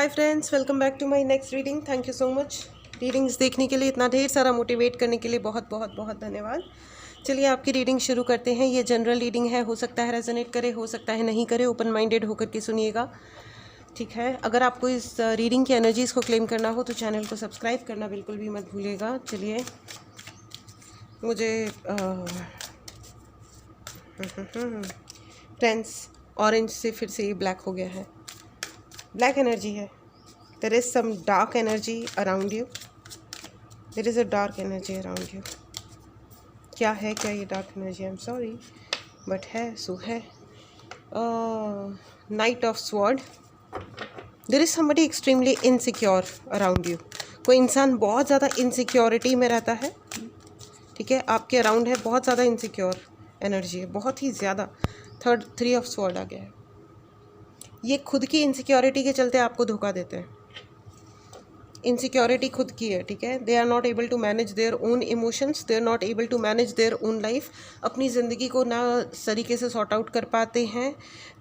Hi friends, welcome back to my next reading. Thank you so much. Readings देखने के लिए, इतना ढेर सारा मोटिवेट करने के लिए बहुत बहुत बहुत धन्यवाद। चलिए आपकी रीडिंग शुरू करते हैं। ये जनरल रीडिंग है, हो सकता है रेजोनेट करे, हो सकता है नहीं करे। ओपन माइंडेड होकर के सुनिएगा, ठीक है। अगर आपको इस रीडिंग की एनर्जीज़ को क्लेम करना हो तो चैनल को सब्सक्राइब करना बिल्कुल भी मत भूलिएगा। चलिए, मुझे फ्रेंड्स ऑरेंज से फिर से ये ब्लैक हो गया है। ब्लैक एनर्जी है। There is some dark energy around you. There is a dark energy around you. क्या है, क्या ये dark energy? I'm sorry, but है, सो है। Knight of Sword. There is somebody extremely insecure around you. कोई इंसान बहुत ज़्यादा इनसिक्योरिटी में रहता है, ठीक है। आपके अराउंड है, बहुत ज़्यादा इनसिक्योर एनर्जी है, बहुत ही ज़्यादा। थ्री ऑफ स्वॉर्ड आ गया है। ये खुद की इनसिक्योरिटी के चलते आपको धोखा देते हैं। इनसिक्योरिटी खुद की है, ठीक है। They are not able to manage their own emotions, they are not able to manage their own life. अपनी ज़िंदगी को ना तरीके से सॉर्ट आउट कर पाते हैं,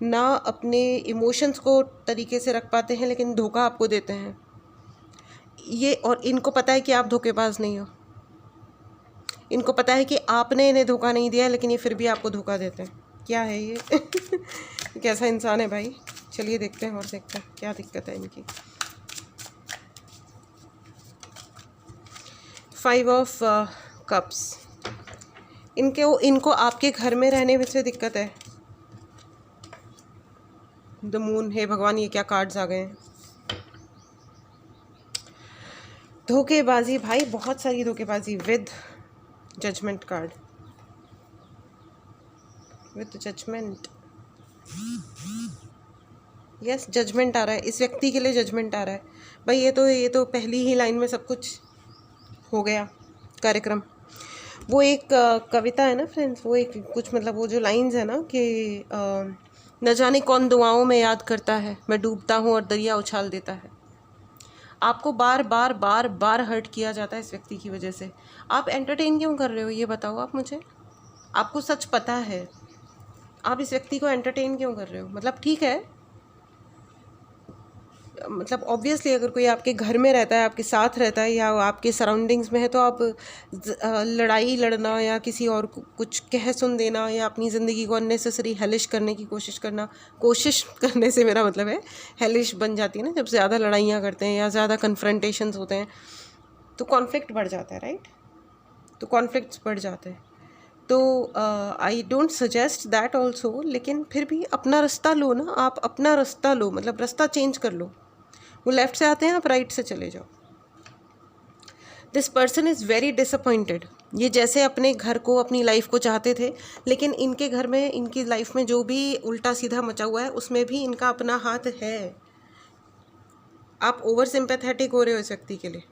ना अपने इमोशंस को तरीके से रख पाते हैं, लेकिन धोखा आपको देते हैं ये। और इनको पता है कि आप धोखेबाज नहीं हो। इनको पता है कि आपने इन्हें धोखा नहीं दिया, लेकिन ये फिर भी आपको धोखा देते हैं। क्या है ये? कैसा इंसान है भाई? चलिए देखते हैं और देखते हैं क्या दिक्कत है इनकी। 5 ऑफ कप्स। इनको आपके घर में रहने में से दिक्कत है। The moon. हे भगवान, ये क्या कार्ड्स आ गए हैं? धोखेबाजी भाई, बहुत सारी धोखेबाजी with judgement card. With judgement, yes, judgement आ रहा है। इस व्यक्ति के लिए जजमेंट आ रहा है भाई। ये तो पहली ही लाइन में सब कुछ हो गया कार्यक्रम। वो एक कविता है ना फ्रेंड्स, वो एक कुछ मतलब वो जो लाइंस है ना कि न जाने कौन दुआओं में याद करता है, मैं डूबता हूँ और दरिया उछाल देता है। आपको बार बार बार बार हर्ट किया जाता है इस व्यक्ति की वजह से। आप एंटरटेन क्यों कर रहे हो, ये बताओ आप मुझे। आपको सच पता है, आप इस व्यक्ति को एंटरटेन क्यों कर रहे हो? मतलब ठीक है, मतलब ऑब्वियसली अगर कोई आपके घर में रहता है, आपके साथ रहता है, या आपके सराउंडिंग्स में है, तो आप लड़ाई लड़ना या किसी और को कुछ कह सुन देना या अपनी ज़िंदगी को अननेसेसरी हेलिश करने की कोशिश करने से मेरा मतलब है हेलिश बन जाती है ना। जब ज़्यादा लड़ाइयाँ करते हैं या ज़्यादा कन्फ्रंटेशंस होते हैं तो कॉन्फ्लिक्ट बढ़ जाता है, राइट? तो कॉन्फ्लिक्ट्स बढ़ जाते हैं। तो I don't suggest that also, लेकिन फिर भी अपना रास्ता लो ना। आप अपना रास्ता लो, मतलब रास्ता चेंज कर लो। वो लेफ्ट से आते हैं, आप राइट से चले जाओ। This person is very disappointed. ये जैसे अपने घर को, अपनी लाइफ को चाहते थे, लेकिन इनके घर में, इनकी लाइफ में जो भी उल्टा सीधा मचा हुआ है उसमें भी इनका अपना हाथ है। आप ओवर सिंपैथेटिक हो रहे हो इस व्यक्ति के लिए।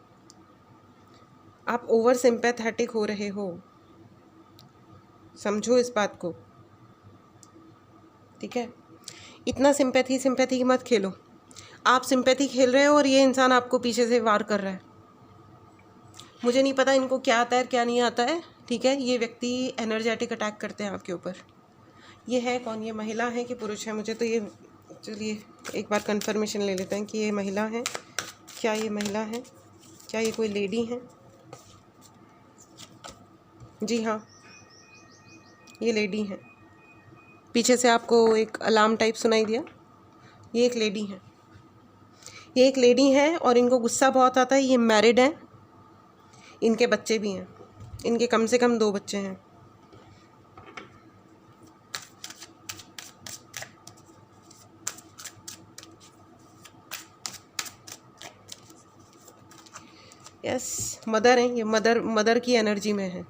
आप ओवर सिंपैथेटिक हो रहे हो, समझो इस बात को, ठीक है। इतना सिंपैथी मत खेलो। आप सिंपैथी खेल रहे हो और ये इंसान आपको पीछे से वार कर रहा है। मुझे नहीं पता इनको क्या आता है क्या नहीं आता है, ठीक है। ये व्यक्ति एनर्जेटिक अटैक करते हैं आपके ऊपर। ये है कौन? ये महिला है कि पुरुष है? मुझे तो ये, चलिए एक बार कंफर्मेशन ले लेते हैं कि ये महिला है। क्या ये महिला है? क्या ये कोई लेडी है? जी हाँ, ये लेडी है। पीछे से आपको एक अलार्म टाइप सुनाई दिया? ये एक लेडी है। ये एक लेडी है और इनको गुस्सा बहुत आता है। ये मैरिड हैं, इनके बच्चे भी हैं। इनके कम से कम 2 बच्चे हैं। यस, मदर हैं ये। मदर की एनर्जी में है।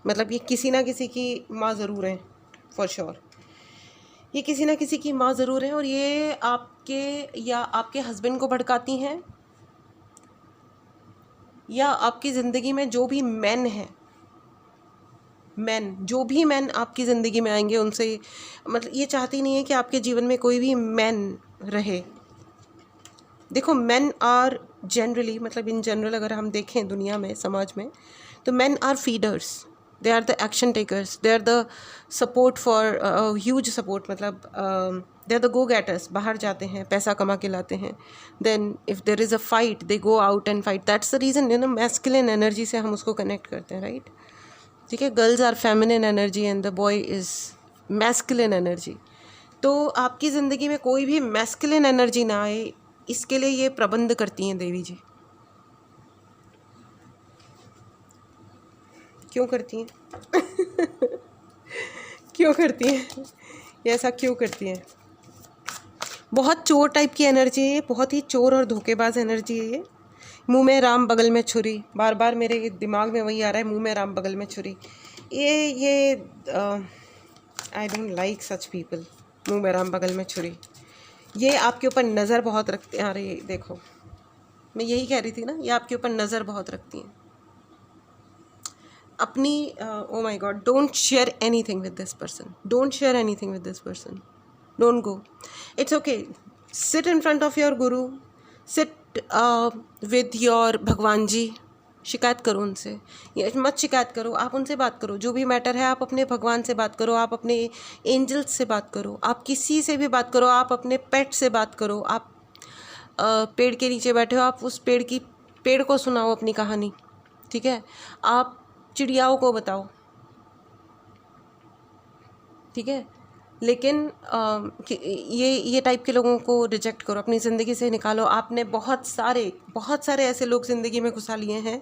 मतलब ये किसी ना किसी की माँ ज़रूर हैं, फॉर श्योर। ये किसी ना किसी की माँ ज़रूर है और ये आपके या आपके हस्बैंड को भड़काती हैं, या आपकी ज़िंदगी में जो भी मैन हैं, जो भी मैन आपकी ज़िंदगी में आएंगे उनसे, मतलब ये चाहती नहीं है कि आपके जीवन में कोई भी मैन रहे। देखो, मैन आर जनरली, मतलब इन जनरल अगर हम देखें दुनिया में, समाज में, तो man are feeders. They are the action takers, they are the support for huge support, मतलब they are the go getters, बाहर जाते हैं, पैसा कमा के लाते हैं. Then if there is a fight they go out and fight. That's the reason, you know, masculine energy से हम उसको कनेक्ट करते हैं, राइट? ठीक है, girls are feminine energy and the boy is masculine energy. तो आपकी ज़िंदगी में कोई भी मैस्कुलिन एनर्जी ना आए, इसके लिए ये प्रबंध करती हैं देवी जी. क्यों करती हैं? क्यों करती हैं ये, ऐसा क्यों करती हैं? बहुत चोर टाइप की एनर्जी है ये, बहुत ही चोर और धोखेबाज एनर्जी है ये. मुंह में राम बगल में छुरी, बार बार मेरे दिमाग में वही आ रहा है, मुंह में राम बगल में छुरी. ये I don't like such people. मुंह में राम बगल में छुरी, ये आपके ऊपर नज़र बहुत रखते हैं. अरे देखो, मैं यही कह रही थी ना, ये आपके ऊपर नज़र बहुत रखती हैं अपनी. Oh my God, don't share anything with this person, don't share anything with this person, don't go. It's okay, sit in front of your Guru, sit with your भगवान जी. शिकायत करो उनसे, ये मत शिकायत करो, आप उनसे बात करो. जो भी मैटर है आप अपने भगवान से बात करो, आप अपने एंजल्स से बात करो, आप किसी से भी बात करो, आप अपने पेट से बात करो. आप पेड़ के नीचे बैठे हो, आप उस पेड़ को सुनाओ अपनी कहानी. ठीक है, आप चिड़ियाओं को बताओ. ठीक है, लेकिन ये टाइप के लोगों को रिजेक्ट करो, अपनी ज़िंदगी से निकालो. आपने बहुत सारे ऐसे लोग ज़िंदगी में घुसा लिए हैं,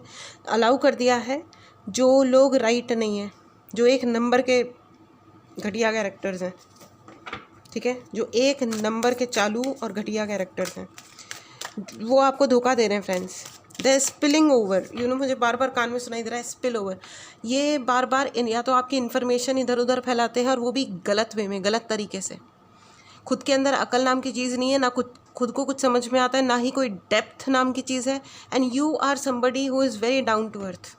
अलाउ कर दिया है, जो लोग राइट नहीं हैं, जो एक नंबर के घटिया कैरेक्टर्स हैं. ठीक है, जो एक नंबर के चालू और घटिया कैरेक्टर्स हैं, वो आपको धोखा दे रहे हैं friends. The spilling over, you know, मुझे बार बार कान में सुनाई दे रहा है स्पिल ओवर. ये बार बार या तो आपकी इन्फॉर्मेशन इधर उधर फैलाते हैं, और वो भी गलत वे में, गलत तरीके से. खुद के अंदर अकल नाम की चीज़ नहीं है, ना खुद को कुछ समझ में आता है, ना ही कोई डेप्थ नाम की चीज़ है. And you are somebody who is very down to earth.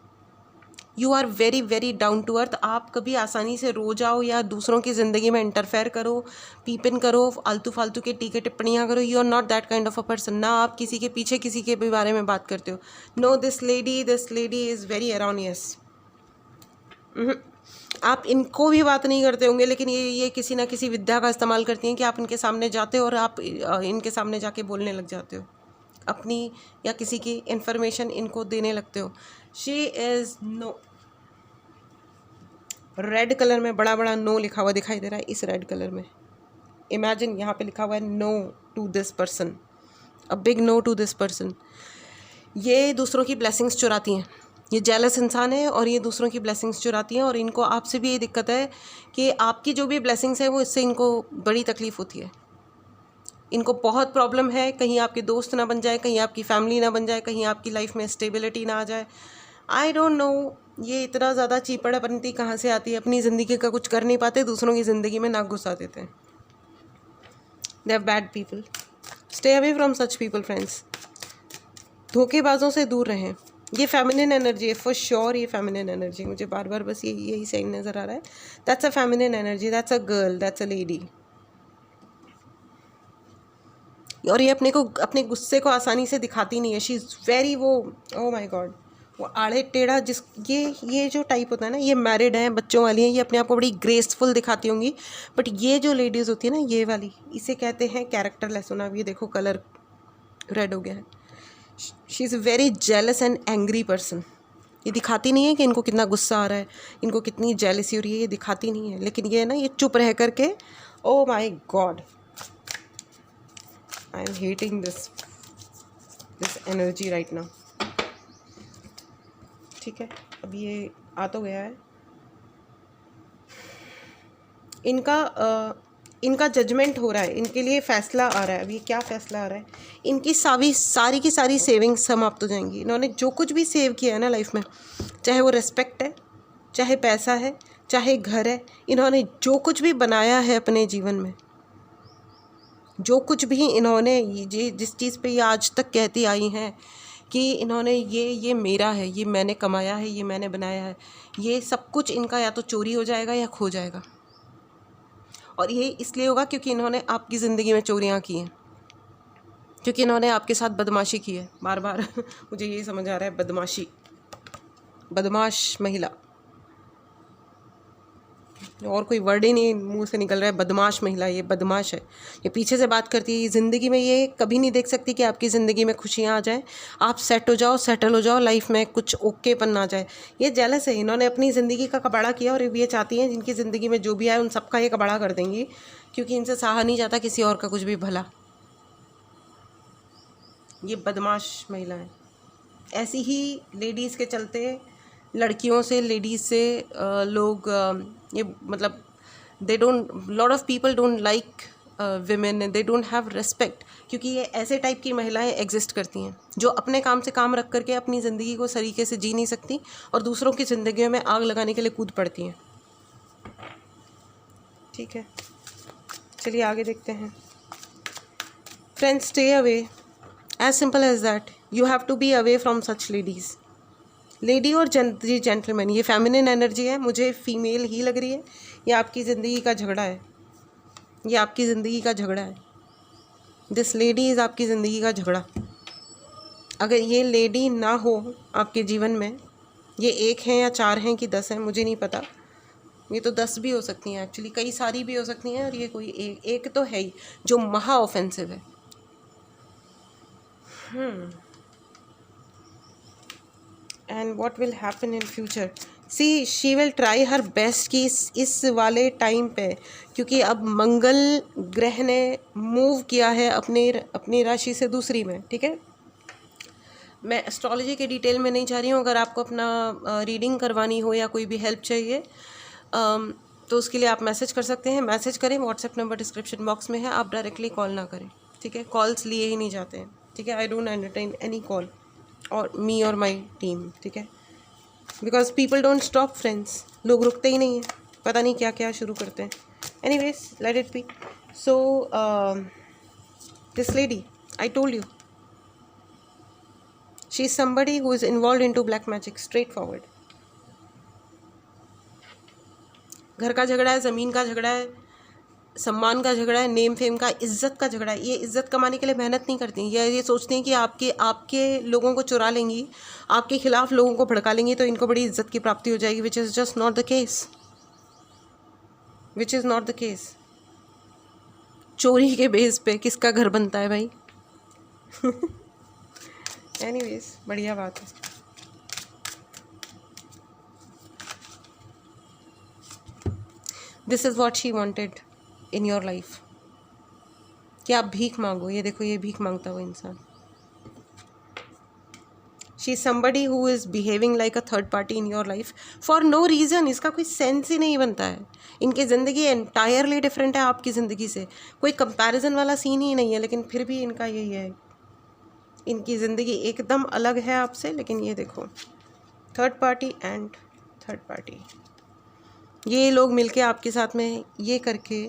You are very very down to earth. आप कभी आसानी से रो जाओ या दूसरों की ज़िंदगी में इंटरफेयर करो, पीपिन करो, आलतू फालतू के टीके टिप्पणियाँ करो. You are not that kind of a person. ना आप किसी के पीछे किसी के भी बारे में बात करते हो. No, this lady is very erroneous. आप इनको भी बात नहीं करते होंगे, लेकिन ये किसी ना किसी विद्या का इस्तेमाल करती हैं कि आप इनके सामने जाते हो और आप इनके सामने जाके बोलने लग जाते हो, अपनी या किसी की इन्फॉर्मेशन इनको देने लगते हो. She is no. Red colour में बड़ा बड़ा नो लिखा हुआ दिखाई दे रहा है. इस रेड कलर में इमेजिन यहाँ पे लिखा हुआ है no to this person, a big no to this person. ये दूसरों की ब्लेसिंग्स चुराती हैं. ये जेलस इंसान है और ये दूसरों की ब्लेसिंग्स चुराती हैं. और इनको आपसे भी ये दिक्कत है कि आपकी जो भी ब्लेसिंग्स है वो इससे इनको बड़ी तकलीफ़ होती है. इनको बहुत प्रॉब्लम है, कहीं आपके दोस्त ना बन जाए, कहीं आपकी फैमिली ना बन जाए, कहीं आपकी लाइफ में स्टेबिलिटी ना आ जाए. आई डोंट नो ये इतना ज़्यादा चीपड़पंती कहाँ से आती है. अपनी ज़िंदगी का कुछ कर नहीं पाते, दूसरों की ज़िंदगी में नाक घुसा देते हैं. They are bad people. Stay away from such people friends. धोखेबाजों से दूर रहें. ये फेमिनिन एनर्जी है फॉर श्योर. ये फेमिनिन एनर्जी, मुझे बार बार बस यही सही नज़र आ रहा है. That's a feminine energy, that's a girl, that's a lady. और ये अपने गुस्से को आसानी से दिखाती नहीं है. She is very oh my God, वो आड़े टेढ़ा ये जो टाइप होता है ना, ये मैरिड हैं, बच्चों वाली हैं, ये अपने आप को बड़ी ग्रेसफुल दिखाती होंगी. बट ये जो लेडीज़ होती है ना, ये वाली, इसे कहते हैं कैरेक्टरलेस होना. अब ये देखो कलर रेड हो गया है. She is very jealous and angry person. ये दिखाती नहीं है कि इनको कितना गुस्सा आ रहा है, इनको कितनी जेलसी हो रही है, ये दिखाती नहीं है. लेकिन ये ना, ये चुप रह करके, oh my God, I am hating this energy right now. ठीक है, अब ये आ तो गया है. इनका जजमेंट हो रहा है, इनके लिए फ़ैसला आ रहा है. अब ये क्या फ़ैसला आ रहा है? इनकी सारी की सारी सेविंग्स समाप्त हो जाएंगी. इन्होंने जो कुछ भी सेव किया है ना लाइफ में, चाहे वो रिस्पेक्ट है, चाहे पैसा है, चाहे घर है, इन्होंने जो कुछ भी बनाया है अपने जीवन में, जो कुछ भी इन्होंने जिस चीज़ पे ये आज तक कहती आई हैं कि इन्होंने ये मेरा है, ये मैंने कमाया है, ये मैंने बनाया है, ये सब कुछ इनका या तो चोरी हो जाएगा या खो जाएगा. और ये इसलिए होगा क्योंकि इन्होंने आपकी ज़िंदगी में चोरियां की हैं, क्योंकि इन्होंने आपके साथ बदमाशी की है बार बार. मुझे यही समझ आ रहा है, बदमाश महिला. और कोई वर्ड ही नहीं मुंह से निकल रहा है। बदमाश महिला, ये बदमाश है, ये पीछे से बात करती है। ये ज़िंदगी में ये कभी नहीं देख सकती कि आपकी ज़िंदगी में खुशियाँ आ जाए, आप सेट हो जाओ, सेटल हो जाओ लाइफ में, कुछ ओकेपन ना जाए। ये जेलस है, इन्होंने अपनी ज़िंदगी का कबाड़ा किया और ये चाहती हैं जिनकी ज़िंदगी में जो भी आए उन सबका ये कबाड़ा कर देंगी, क्योंकि इनसे सहा नहीं जाता किसी और का कुछ भी भला। ये बदमाश महिला है। ऐसी ही लेडीज़ के चलते लड़कियों से, लेडीज़ से लोग ये मतलब they don't, lot of people don't like women, they don't have respect, क्योंकि ये ऐसे टाइप की महिलाएं एग्जिस्ट करती हैं जो अपने काम से काम रख करके अपनी ज़िंदगी को सलीके से जी नहीं सकती और दूसरों की ज़िंदगियों में आग लगाने के लिए कूद पड़ती हैं। ठीक है, चलिए आगे देखते हैं। Friends, stay away, as simple as that. You have to be away from such ladies. Lady और जेंटलमैन, ये फेमिनिन एनर्जी है, मुझे फीमेल ही लग रही है। ये आपकी ज़िंदगी का झगड़ा है, ये आपकी ज़िंदगी का झगड़ा है। दिस लेडी इज़ आपकी ज़िंदगी का झगड़ा। अगर ये लेडी ना हो आपके जीवन में, ये 1 है या 4 हैं कि 10 हैं मुझे नहीं पता, ये तो 10 भी हो सकती हैं एक्चुअली, कई सारी भी हो सकती हैं, और ये कोई एक तो है ही जो महा ऑफेंसिव है। And what will happen in future, see she will try her best कि इस वाले टाइम पे, क्योंकि अब मंगल ग्रह ने मूव किया है अपनी राशि से दूसरी में। ठीक है, मैं एस्ट्रोलॉजी के डिटेल में नहीं जा रही हूँ। अगर आपको अपना रीडिंग करवानी हो या कोई भी हेल्प चाहिए तो उसके लिए आप मैसेज कर सकते हैं। मैसेज करें, व्हाट्सएप नंबर डिस्क्रिप्शन बॉक्स में है, आप डायरेक्टली कॉल ना करें। ठीक है, कॉल्स लिए ही नहीं जाते हैं। ठीक है, I don't entertain any call और मी और माई टीम। ठीक है, because people don't stop friends, लोग रुकते ही नहीं हैं, पता नहीं क्या क्या शुरू करते हैं। Anyways, let it be. So this lady, I told you, she is somebody who is involve into black magic, straight forward. घर का झगड़ा है, ज़मीन का झगड़ा है, सम्मान का झगड़ा है, नेम फेम का, इज्जत का झगड़ा है। ये इज्जत कमाने के लिए मेहनत नहीं करती, ये सोचती हैं कि आपके लोगों को चुरा लेंगी, आपके खिलाफ लोगों को भड़का लेंगी तो इनको बड़ी इज्जत की प्राप्ति हो जाएगी, which is just not the case, which is not the case. चोरी के बेस पे किसका घर बनता है भाई? एनीवेज, बढ़िया बात है। This is what she wanted in your life, कि आप भीख मांगो। ये देखो, ये भीख मांगता हुआ इंसान। She is somebody who is behaving like a third party in your life for no reason. इसका कोई सेंस ही नहीं बनता है। इनकी ज़िंदगी एंटायरली डिफरेंट है आपकी ज़िंदगी से, कोई कंपैरिजन वाला सीन ही नहीं है, लेकिन फिर भी इनका यही है, इनकी ज़िंदगी एकदम अलग है आपसे। लेकिन ये देखो, third party and third party, ये लोग मिलके आपके साथ में ये करके,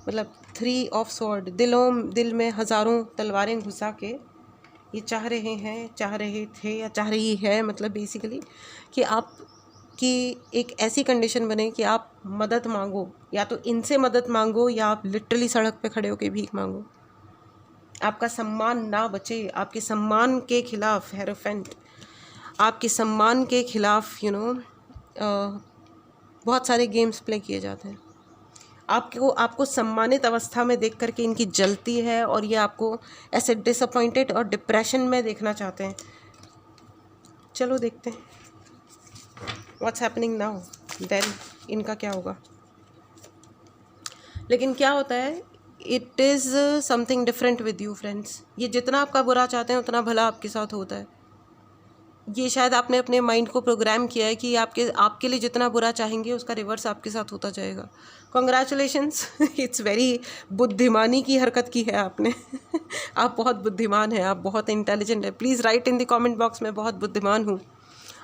मतलब 3 ऑफ स्वॉर्ड, दिल में हज़ारों तलवारें घुसा के ये चाह रहे थे या चाह रही है, मतलब बेसिकली कि आप की एक ऐसी कंडीशन बने कि आप मदद मांगो, या तो इनसे मदद मांगो या आप लिटरली सड़क पे खड़े होकर भीख मांगो। आपका सम्मान ना बचे, आपके सम्मान के खिलाफ हेरोफेंट, आपके सम्मान के खिलाफ बहुत सारे गेम्स प्ले किए जाते हैं। आपको सम्मानित अवस्था में देख करके इनकी जलती है, और ये आपको ऐसे डिसअपॉइंटेड और डिप्रेशन में देखना चाहते हैं। चलो देखते हैं व्हाट्स हैपनिंग नाउ, देन इनका क्या होगा। लेकिन क्या होता है, it is something different with you friends. ये जितना आपका बुरा चाहते हैं उतना भला आपके साथ होता है। ये शायद आपने अपने माइंड को प्रोग्राम किया है कि आपके लिए जितना बुरा चाहेंगे उसका रिवर्स आपके साथ होता जाएगा। कॉन्ग्रेचुलेशंस, इट्स वेरी बुद्धिमानी की हरकत की है आपने। आप बहुत बुद्धिमान हैं, आप बहुत इंटेलिजेंट हैं। Please write in the comment box में बहुत बुद्धिमान हूँ,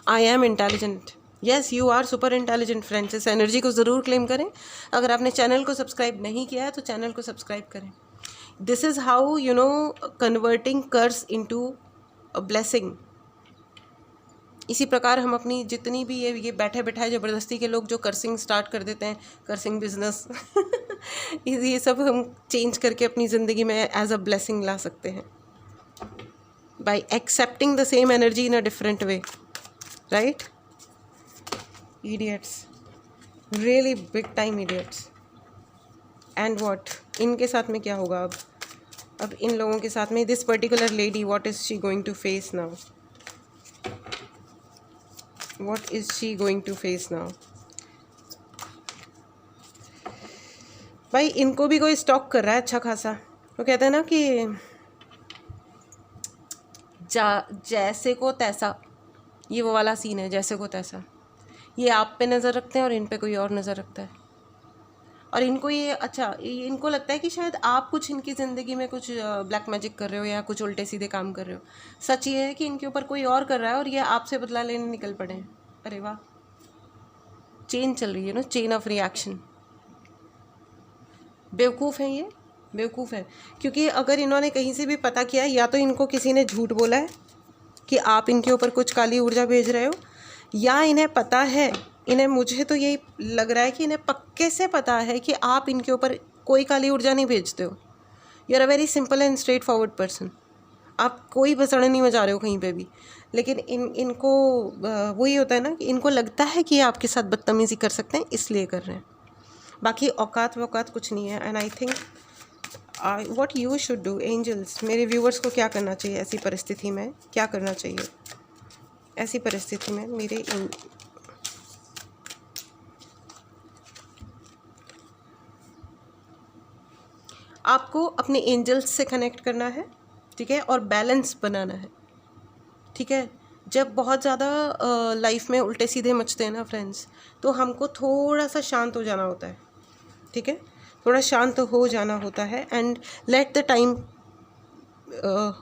I am intelligent. Yes, you are super intelligent friends. इस एनर्जी को ज़रूर क्लेम करें। अगर आपने चैनल को सब्सक्राइब नहीं किया है तो चैनल को सब्सक्राइब करें। This is how converting curse into a blessing. इसी प्रकार हम अपनी जितनी भी ये बैठे बैठाए ज़बरदस्ती के लोग जो कर्सिंग स्टार्ट कर देते हैं, कर्सिंग बिजनेस, ये सब हम चेंज करके अपनी ज़िंदगी में एज अ ब्लेसिंग ला सकते हैं bye accepting the same energy in a different way, right? Idiots, really big time idiots. And what, इनके साथ में क्या होगा अब इन लोगों के साथ में, this particular lady, what is she going to face now, what is she going to face now. भाई इनको भी कोई स्टॉक कर रहा है अच्छा खासा। वो कहते हैं ना कि जैसे को तैसा, ये वो वाला सीन है, जैसे को तैसा। ये आप पे नज़र रखते हैं और इन पे कोई और नज़र रखता है, और इनको ये अच्छा, इनको लगता है कि शायद आप कुछ इनकी ज़िंदगी में कुछ ब्लैक मैजिक कर रहे हो या कुछ उल्टे सीधे काम कर रहे हो। सच ये है कि इनके ऊपर कोई और कर रहा है और ये आपसे बदला लेने निकल पड़े हैं। अरे वाह, चेन चल रही है ना, चेन ऑफ रिएक्शन। बेवकूफ़ हैं ये, बेवकूफ़ है। क्योंकि अगर इन्होंने कहीं से भी पता किया, या तो इनको किसी ने झूठ बोला है कि आप इनके ऊपर कुछ काली ऊर्जा भेज रहे हो, या इन्हें पता है, इन्हें, मुझे तो यही लग रहा है कि इन्हें पक्के से पता है कि आप इनके ऊपर कोई काली ऊर्जा नहीं भेजते हो। You are a very simple and straight forward person. आप कोई भसड़ नहीं मचा रहे हो कहीं पे भी। लेकिन इनको वही होता है ना कि इनको लगता है कि ये आपके साथ बदतमीज़ी कर सकते हैं, इसलिए कर रहे हैं। बाकी औकात वौकात कुछ नहीं है। And I think what you should do angels, मेरे व्यूअर्स को क्या करना चाहिए ऐसी परिस्थिति में, क्या करना चाहिए ऐसी परिस्थिति में मेरे आपको अपने एंजल्स से कनेक्ट करना है, ठीक है, और बैलेंस बनाना है, ठीक है। जब बहुत ज़्यादा लाइफ में उल्टे सीधे मचते हैं ना फ्रेंड्स, तो हमको थोड़ा सा शांत हो जाना होता है, ठीक है, थोड़ा शांत हो जाना होता है। And let the time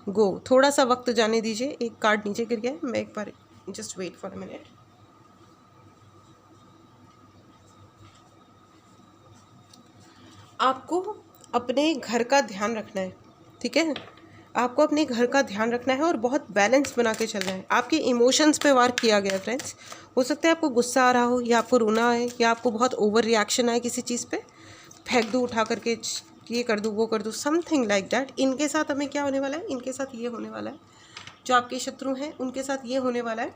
go, थोड़ा सा वक्त जाने दीजिए। एक कार्ड नीचे गिर गया है, मैं एक बार, just wait for a minute. आपको अपने घर का ध्यान रखना है, ठीक है, आपको अपने घर का ध्यान रखना है और बहुत बैलेंस बना के चलना है। आपके इमोशंस पे वार किया गया है फ्रेंड्स। हो सकता है आपको गुस्सा आ रहा हो, या आपको रोना है, या आपको बहुत ओवर रिएक्शन आए किसी चीज़ पे, फेंक दूँ उठा करके, ये कर दूँ वो कर दूँ, समथिंग लाइक दैट। इनके साथ हमें क्या होने वाला है, इनके साथ ये होने वाला है, जो आपके शत्रु हैं उनके साथ ये होने वाला है,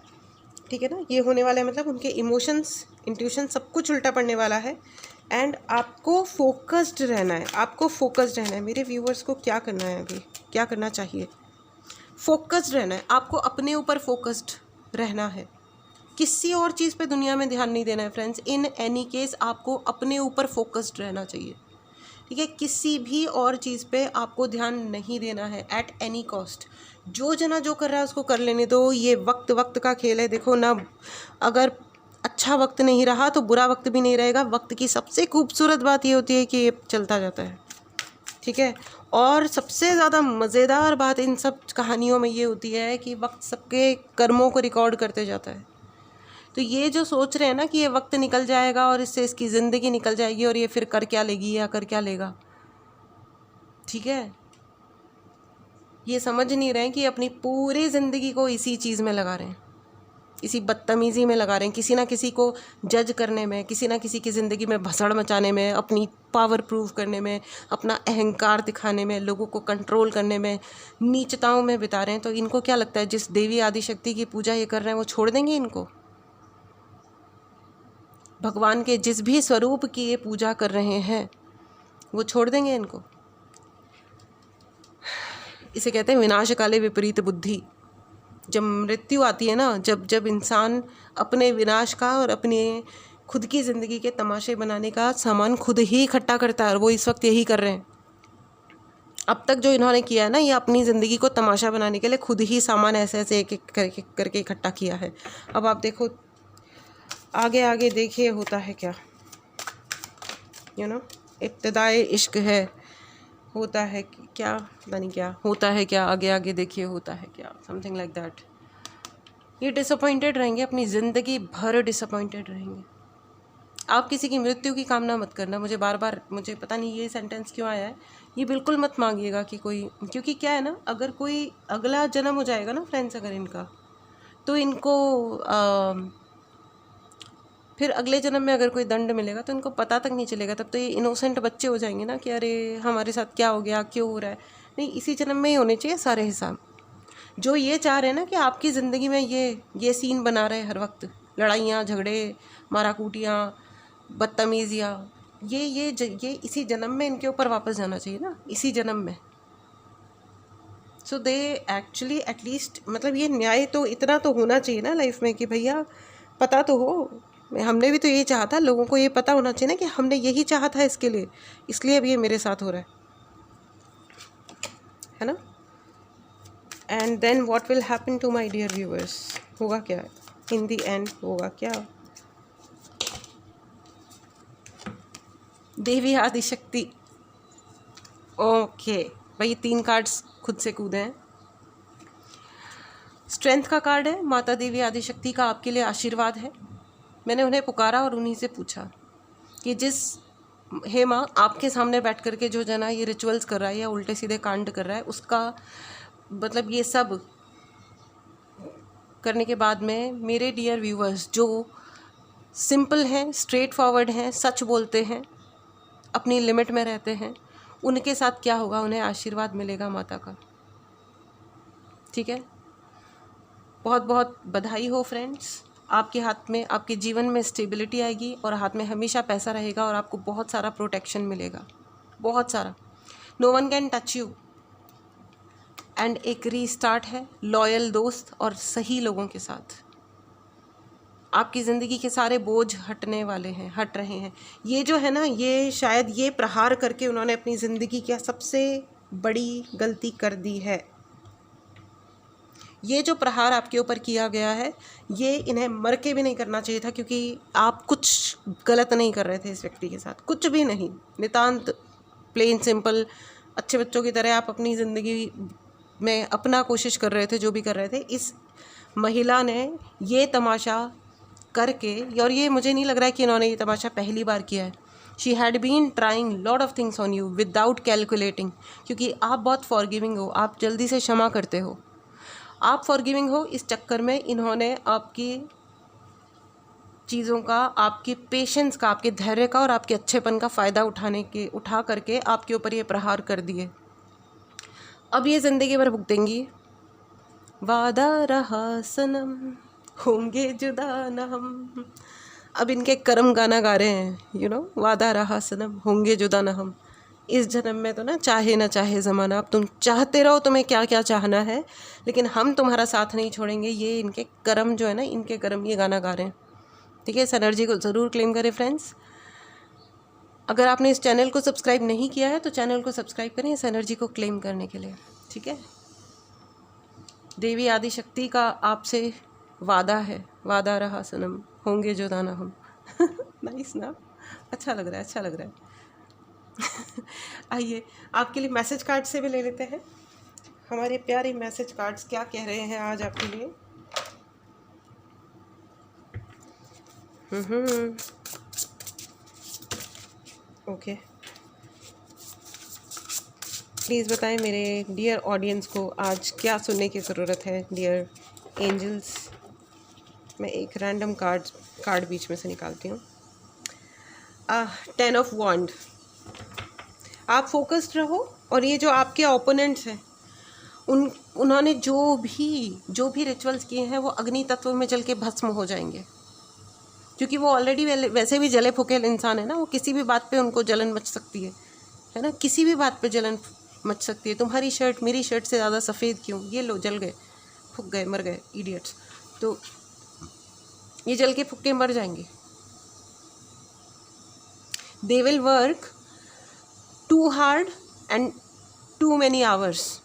ठीक है ना। ये होने वाला है मतलब उनके इमोशंस, इंट्यूशन सब कुछ उल्टा पड़ने वाला है। एंड आपको फोकस्ड रहना है, आपको फोकस्ड रहना है। मेरे व्यूअर्स को क्या करना है, अभी क्या करना चाहिए, फोकस्ड रहना है। आपको अपने ऊपर फोकस्ड रहना है, किसी और चीज़ पे दुनिया में ध्यान नहीं देना है फ्रेंड्स। इन एनी केस आपको अपने ऊपर फोकस्ड रहना चाहिए, ठीक है। किसी भी और चीज़ पे आपको ध्यान नहीं देना है एट एनी कॉस्ट। जो जना जो कर रहा है उसको कर लेने दो। ये वक्त वक्त का खेल है। देखो ना, अगर अच्छा वक्त नहीं रहा तो बुरा वक्त भी नहीं रहेगा। वक्त की सबसे खूबसूरत बात ये होती है कि ये चलता जाता है, ठीक है। और सबसे ज़्यादा मज़ेदार बात इन सब कहानियों में ये होती है कि वक्त सबके कर्मों को रिकॉर्ड करते जाता है। तो ये जो सोच रहे हैं ना कि ये वक्त निकल जाएगा और इससे इसकी ज़िंदगी निकल जाएगी और ये फिर कर क्या लेगी या कर क्या लेगा, ठीक है, ये समझ नहीं रहे हैं कि अपनी पूरी ज़िंदगी को इसी चीज़ में लगा रहे हैं, इसी बदतमीज़ी में लगा रहे हैं, किसी ना किसी को जज करने में, किसी ना किसी की ज़िंदगी में भसड़ मचाने में, अपनी पावर प्रूव करने में, अपना अहंकार दिखाने में, लोगों को कंट्रोल करने में, नीचताओं में बिता रहे हैं। तो इनको क्या लगता है जिस देवी आदिशक्ति की पूजा ये कर रहे हैं वो छोड़ देंगे इनको? भगवान के जिस भी स्वरूप की ये पूजा कर रहे हैं वो छोड़ देंगे इनको? इसे कहते हैं विनाशकाले विपरीत बुद्धि। जब मृत्यु आती है ना, जब इंसान अपने विनाश का और अपने खुद की ज़िंदगी के तमाशे बनाने का सामान खुद ही इकट्ठा करता है, और वो इस वक्त यही कर रहे हैं। अब तक जो इन्होंने किया है ना, ये अपनी ज़िंदगी को तमाशा बनाने के लिए खुद ही सामान ऐसे ऐसे एक एक करके इकट्ठा किया है। अब आप देखो आगे आगे देखिए होता है क्या, यू नो, इब्तिदाए इश्क है, होता है क्या, पता नहीं क्या होता है, क्या आगे आगे देखिए होता है क्या, समथिंग लाइक दैट। ये डिसअपॉइंटेड रहेंगे, अपनी ज़िंदगी भर डिसअपॉइंटेड रहेंगे। आप किसी की मृत्यु की कामना मत करना। मुझे बार बार, मुझे पता नहीं ये सेंटेंस क्यों आया है, ये बिल्कुल मत मांगिएगा कि कोई, क्योंकि क्या है ना, अगर कोई अगला जन्म हो जाएगा ना फ्रेंड्स अगर इनका, तो इनको फिर अगले जन्म में अगर कोई दंड मिलेगा तो इनको पता तक नहीं चलेगा। तब तो ये इनोसेंट बच्चे हो जाएंगे ना कि अरे हमारे साथ क्या हो गया, क्यों हो रहा है। नहीं, इसी जन्म में ही होने चाहिए सारे हिसाब। जो ये चाह रहे हैं ना कि आपकी ज़िंदगी में ये सीन बना रहे हर वक्त, लड़ाइयाँ झगड़े मारा कूटियाँ, बदतमीजियाँ, ये इसी जन्म में इनके ऊपर वापस जाना चाहिए ना, इसी जन्म में। सो दे एक्चुअली एटलीस्ट, मतलब ये न्याय तो इतना तो होना चाहिए ना लाइफ में कि भैया पता तो हो, हमने भी तो यही चाहा था, लोगों को ये पता होना चाहिए ना कि हमने यही चाहा था इसके लिए, इसलिए अब ये मेरे साथ हो रहा है ना। And then what will happen to my dear viewers, होगा क्या इन द एंड, होगा क्या? देवी आदिशक्ति, ओके भाई 3 कार्ड्स खुद से कूदे हैं। स्ट्रेंथ का कार्ड है, माता देवी आदिशक्ति का आपके लिए आशीर्वाद है। मैंने उन्हें पुकारा और उन्हीं से पूछा कि हे माँ, आपके सामने बैठ कर के जो जना ये रिचुअल्स कर रहा है या उल्टे सीधे कांड कर रहा है, उसका मतलब ये सब करने के बाद में मेरे डियर व्यूअर्स जो सिंपल हैं, स्ट्रेट फॉरवर्ड हैं, सच बोलते हैं, अपनी लिमिट में रहते हैं, उनके साथ क्या होगा? उन्हें आशीर्वाद मिलेगा माता का। ठीक है, बहुत बहुत बधाई हो फ्रेंड्स, आपके हाथ में, आपके जीवन में स्टेबिलिटी आएगी और हाथ में हमेशा पैसा रहेगा और आपको बहुत सारा प्रोटेक्शन मिलेगा, बहुत सारा। No one can touch you. And एक रीस्टार्ट है लॉयल दोस्त और सही लोगों के साथ। आपकी ज़िंदगी के सारे बोझ हटने वाले हैं, हट रहे हैं। ये जो है ना, ये शायद ये प्रहार करके उन्होंने अपनी ज़िंदगी की सबसे बड़ी गलती कर दी है। ये जो प्रहार आपके ऊपर किया गया है, ये इन्हें मर के भी नहीं करना चाहिए था, क्योंकि आप कुछ गलत नहीं कर रहे थे इस व्यक्ति के साथ, कुछ भी नहीं। नितांत प्लेन सिंपल अच्छे बच्चों की तरह आप अपनी ज़िंदगी में अपना कोशिश कर रहे थे, जो भी कर रहे थे। इस महिला ने ये तमाशा करके, और ये मुझे नहीं लग रहा है कि इन्होंने ये तमाशा पहली बार किया है। She had been trying lot of things on you without calculating, क्योंकि आप बहुत फॉरगिविंग हो, आप जल्दी से क्षमा करते हो, आप फॉरगिविंग हो। इस चक्कर में इन्होंने आपकी चीज़ों का, आपके पेशेंस का, आपके धैर्य का और आपके अच्छेपन का फ़ायदा उठा करके आपके ऊपर ये प्रहार कर दिए। अब ये ज़िंदगी भर भुगतेंगी। वादा रहा सनम, होंगे जुदा न हम। अब इनके कर्म गाना गा रहे हैं, वादा रहा सनम, होंगे जुदा न हम। इस जन्म में तो ना चाहे ना चाहे ज़माना, अब तुम चाहते रहो तुम्हें क्या क्या चाहना है, लेकिन हम तुम्हारा साथ नहीं छोड़ेंगे। ये इनके कर्म जो है ना, इनके कर्म ये गाना गा रहे हैं। ठीक है, इस एनर्जी को ज़रूर क्लेम करें फ्रेंड्स। अगर आपने इस चैनल को सब्सक्राइब नहीं किया है तो चैनल को सब्सक्राइब करें इस एनर्जी को क्लेम करने के लिए। ठीक है, देवी आदिशक्ति का आपसे वादा है, वादा रहा सनम, होंगे जुदा ना हम। नाइस ना, अच्छा लग रहा है, अच्छा लग रहा है। आइए आपके लिए मैसेज कार्ड से भी ले लेते हैं। हमारे प्यारे मैसेज कार्ड्स क्या कह रहे हैं आज आपके लिए। ओके, प्लीज़ बताएं मेरे डियर ऑडियंस को आज क्या सुनने की ज़रूरत है। डियर एंजल्स, मैं एक रैंडम कार्ड बीच में से निकालती हूँ। 10 ऑफ वॉन्ड। आप फोकस्ड रहो, और ये जो आपके ओपोनेंट्स हैं उन्होंने जो भी रिचुअल्स किए हैं वो अग्नि तत्व में जल के भस्म हो जाएंगे, क्योंकि वो ऑलरेडी वैसे भी जले फूके इंसान है ना। वो किसी भी बात पे उनको जलन मच सकती है ना, किसी भी बात पे जलन मच सकती है। तुम्हारी शर्ट मेरी शर्ट से ज़्यादा सफ़ेद क्यों, ये लो जल गए, फूक गए, मर गए, इडियट्स। तो ये जल के फूक के मर जाएंगे। They will work too hard and too many hours.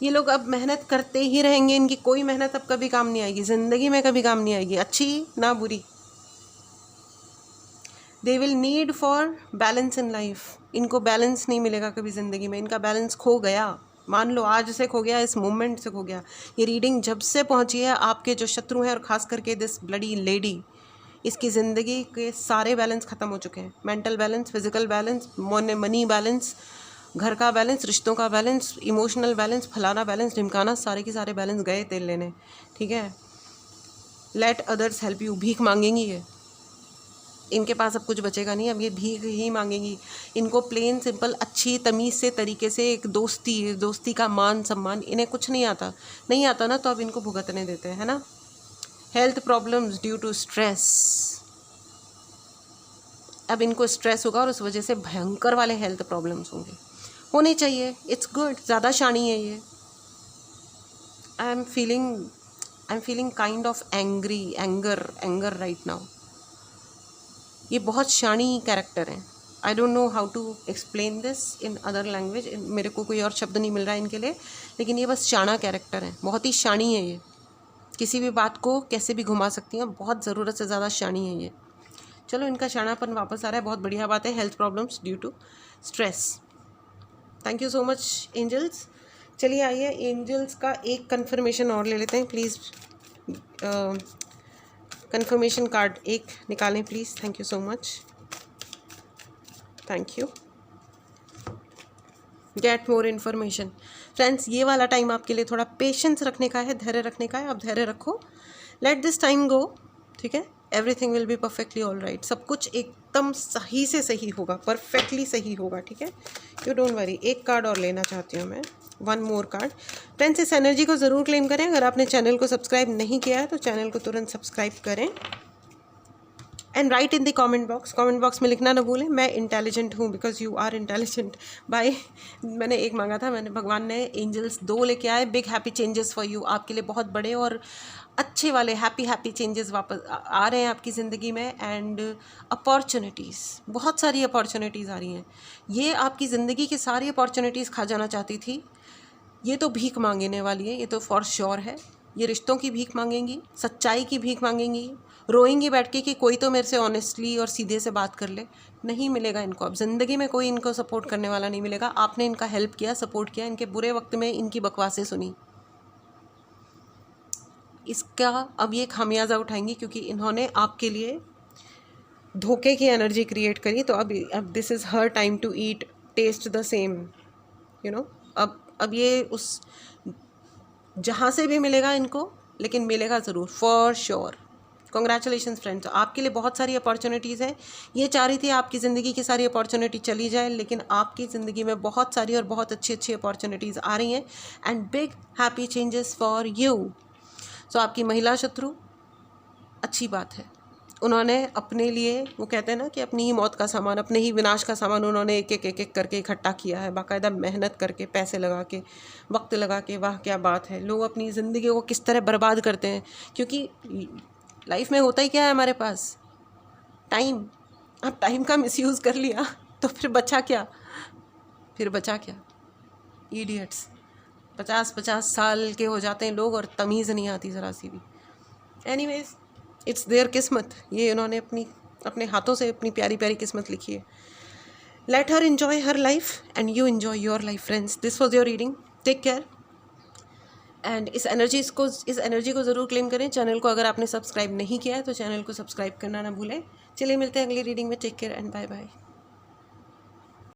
ये लोग अब मेहनत करते ही रहेंगे, इनकी कोई मेहनत अब कभी काम नहीं आएगी, ज़िंदगी में कभी काम नहीं आएगी, अच्छी ना बुरी। They will need for balance in life. इनको बैलेंस नहीं मिलेगा कभी ज़िंदगी में, इनका बैलेंस खो गया। मान लो आज से खो गया, इस मोमेंट से खो गया। ये रीडिंग जब से पहुंची है, आपके जो शत्रु हैं और ख़ास करके दिस ब्लडी लेडी, इसकी ज़िंदगी के सारे बैलेंस ख़त्म हो चुके हैं। Mental balance, physical balance, money balance, घर का बैलेंस, रिश्तों का बैलेंस, इमोशनल बैलेंस, फलाना बैलेंस, ढिमकाना, सारे के सारे बैलेंस गए तेल लेने। ठीक है, लेट अदर्स हेल्प यू। भीख मांगेंगी ये, इनके पास अब कुछ बचेगा नहीं, अब ये भीख ही मांगेंगी। इनको प्लेन सिंपल अच्छी तमीज़ से तरीके से एक दोस्ती का मान सम्मान, इन्हें कुछ नहीं आता ना, तो अब इनको भुगतने देते हैं, है ना। Health problems due to stress, अब इनको स्ट्रेस होगा और उस वजह से भयंकर वाले हेल्थ प्रॉब्लम्स होने चाहिए। इट्स गुड, ज़्यादा शानी है ये। I am feeling kind of anger right now. ये बहुत शानी कैरेक्टर है। I don't know how to explain this in other language, मेरे को कोई और शब्द नहीं मिल रहा है इनके लिए, लेकिन ये बस शाना कैरेक्टर है, बहुत ही शानी है ये। किसी भी बात को कैसे भी घुमा सकती हैं, बहुत ज़रूरत से ज़्यादा शानी है ये। चलो, इनका शानापन वापस आ रहा है, बहुत बढ़िया बात है। Health problems due to stress. Thank you so much angels. चलिए आइए, एंजल्स का एक कन्फर्मेशन और ले लेते हैं प्लीज़। कन्फर्मेशन कार्ड एक निकालें please. Thank you so much, thank you. Get more information. Friends, ये वाला टाइम आपके लिए थोड़ा पेशेंस रखने का है, धैर्य रखने का है। आप धैर्य रखो, लेट दिस टाइम गो, ठीक है। Everything will be perfectly all right. सब कुछ एकदम सही से सही होगा, परफेक्टली सही होगा, ठीक है। You don't worry. एक कार्ड और लेना चाहती हूँ मैं, वन मोर कार्ड। फ्रेंड्स, इस एनर्जी को ज़रूर क्लेम करें। अगर आपने चैनल को सब्सक्राइब नहीं किया है तो चैनल को तुरंत सब्सक्राइब करें। And write in the comment box में लिखना ना भूलें, मैं इंटेलिजेंट हूँ, because you are intelligent. Bye. मैंने एक मांगा था, भगवान ने एंजल्स 2 लेके आए। Big happy changes for you. आपके लिए बहुत बड़े और अच्छे वाले हैप्पी चेंजेस वापस आ रहे हैं आपकी ज़िंदगी में। एंड अपॉर्चुनिटीज़, बहुत सारी अपॉर्चुनिटीज़ आ रही हैं। ये आपकी ज़िंदगी की सारी अपॉर्चुनिटीज़ खा जाना चाहती थी, ये तो भीख मांगने वाली है, ये तो फॉर श्योर है। ये रिश्तों की भीख मांगेंगी, सच्चाई की भीख मांगेंगी, रोएंगी बैठ के कि कोई तो मेरे से ऑनेस्टली और सीधे से बात कर ले। नहीं मिलेगा इनको, अब ज़िंदगी में कोई इनको सपोर्ट करने वाला नहीं मिलेगा। आपने इनका हेल्प किया, सपोर्ट किया, इनके बुरे वक्त में इनकी बकवासें सुनी, इसका अब ये खामियाजा उठाएंगी, क्योंकि इन्होंने आपके लिए धोखे की एनर्जी क्रिएट करी। तो अब this is her time to eat, taste the same, you know. अब ये उस जहाँ से भी मिलेगा इनको, लेकिन मिलेगा ज़रूर, फॉर श्योर। कॉन्ग्रेचुलेशंस फ्रेंड्स, आपके लिए बहुत सारी अपॉर्चुनिटीज़ हैं। ये चाह रही थी आपकी ज़िंदगी की सारी अपॉर्चुनिटी चली जाए, लेकिन आपकी ज़िंदगी में बहुत सारी और बहुत अच्छी अपॉर्चुनिटीज़ आ रही हैं। And big happy changes for you. So आपकी महिला शत्रु, अच्छी बात है, उन्होंने अपने लिए, वो कहते हैं ना कि अपनी ही मौत का सामान, अपने ही विनाश का सामान उन्होंने एक एक करके इकट्ठा किया है, बाकायदा मेहनत करके, पैसे लगा के, वक्त लगा के। वाह क्या बात है। लोग अपनी ज़िंदगी को किस तरह बर्बाद करते हैं, क्योंकि लाइफ में होता ही क्या है हमारे पास, टाइम। अब टाइम का मिसयूज़ कर लिया तो फिर बचा क्या, इडियट्स। 50-50 साल के हो जाते हैं लोग और तमीज़ नहीं आती ज़रा सी भी। एनीवेज, इट्स देयर किस्मत। ये इन्होंने अपने हाथों से अपनी प्यारी प्यारी किस्मत लिखी है। Let her enjoy her life and you enjoy your life friends. This was your reading, take care. And इस एनर्जी को ज़रूर क्लेम करें। चैनल को अगर आपने सब्सक्राइब नहीं किया है तो चैनल को सब्सक्राइब करना ना भूलें। चलिए मिलते हैं अगली रीडिंग में। Take care and bye bye.